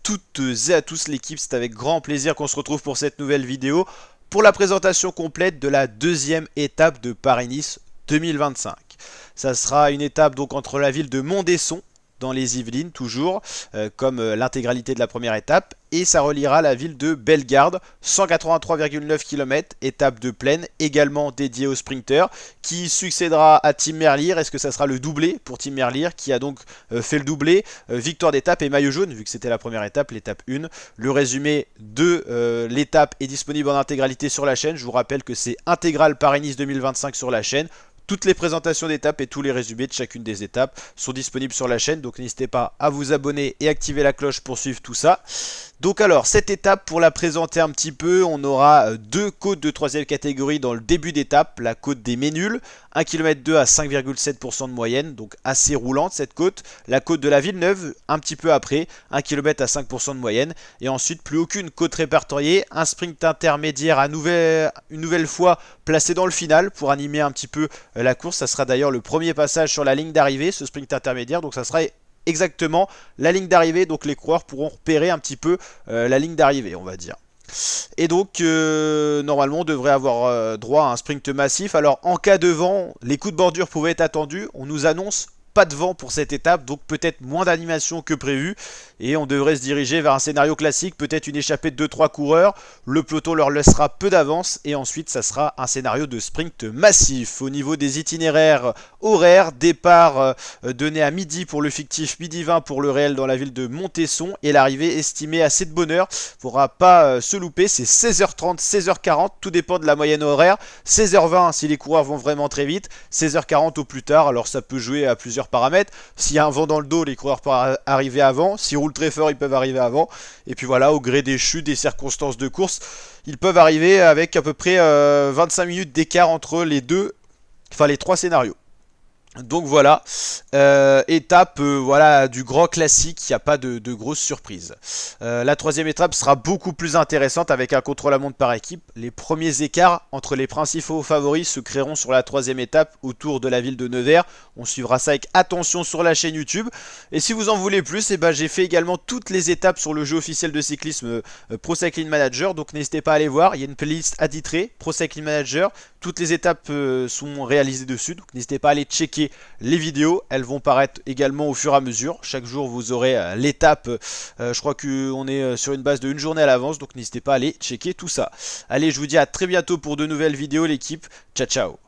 toutes et à tous l'équipe, c'est avec grand plaisir qu'on se retrouve pour cette nouvelle vidéo pour la présentation complète de la deuxième étape de Paris-Nice 2025. Ça sera une étape donc entre la ville de Montdesson dans les Yvelines toujours, comme l'intégralité de la première étape, et ça reliera la ville de Bellegarde, 183,9 km, étape de plaine, également dédiée aux sprinters, qui succédera à Tim Merlier. Est-ce que ça sera le doublé pour Tim Merlier, qui a donc fait le doublé, victoire d'étape et maillot jaune, vu que c'était la première étape, l'étape 1. Le résumé de l'étape est disponible en intégralité sur la chaîne. Je vous rappelle que c'est intégral Paris-Nice 2025 sur la chaîne. Toutes les présentations d'étapes et tous les résumés de chacune des étapes sont disponibles sur la chaîne, donc n'hésitez pas à vous abonner et activer la cloche pour suivre tout ça. Donc alors, cette étape, pour la présenter un petit peu, on aura deux côtes de troisième catégorie dans le début d'étape, la côte des Ménules, 1,2 km à 5,7% de moyenne, donc assez roulante cette côte. La côte de la Villeneuve, un petit peu après, 1 km à 5% de moyenne. Et ensuite, plus aucune côte répertoriée, un sprint intermédiaire une nouvelle fois placé dans le final pour animer un petit peu la course. Ça sera d'ailleurs le premier passage sur la ligne d'arrivée, ce sprint intermédiaire, donc ça sera exactement la ligne d'arrivée, donc les coureurs pourront repérer un petit peu la ligne d'arrivée, on va dire. Et donc normalement on devrait avoir droit à un sprint massif. Alors en cas de vent, les coups de bordure pouvaient être attendus. On nous annonce pas de vent pour cette étape, donc peut-être moins d'animation que prévu, et on devrait se diriger vers un scénario classique, peut-être une échappée de 2-3 coureurs, le peloton leur laissera peu d'avance, et ensuite ça sera un scénario de sprint massif. Au niveau des itinéraires horaires, départ donné à midi pour le fictif, midi 20 pour le réel dans la ville de Montesson, et l'arrivée estimée assez de bonne heure, faudra pas se louper, c'est 16h30, 16h40, tout dépend de la moyenne horaire, 16h20 si les coureurs vont vraiment très vite, 16h40 au plus tard, alors ça peut jouer à plusieurs paramètres. S'il y a un vent dans le dos, les coureurs peuvent arriver avant. S'ils roulent très fort, ils peuvent arriver avant. Et puis voilà, au gré des chutes, des circonstances de course, ils peuvent arriver avec à peu près 25 minutes d'écart entre les les trois scénarios. Donc voilà, étape voilà, du grand classique, il n'y a pas de grosses surprises. La troisième étape sera beaucoup plus intéressante avec un contre-la-montre par équipe. Les premiers écarts entre les principaux favoris se créeront sur la troisième étape autour de la ville de Nevers. On suivra ça avec attention sur la chaîne YouTube. Et si vous en voulez plus, j'ai fait également toutes les étapes sur le jeu officiel de cyclisme Pro Cycling Manager. Donc n'hésitez pas à aller voir, il y a une playlist attitrée Pro Cycling Manager. Toutes les étapes sont réalisées dessus, donc n'hésitez pas à aller checker les vidéos. Elles vont paraître également au fur et à mesure. Chaque jour vous aurez l'étape, je crois qu'on est sur une base de une journée à l'avance, donc n'hésitez pas à aller checker tout ça. Allez, je vous dis à très bientôt pour de nouvelles vidéos l'équipe. Ciao ciao.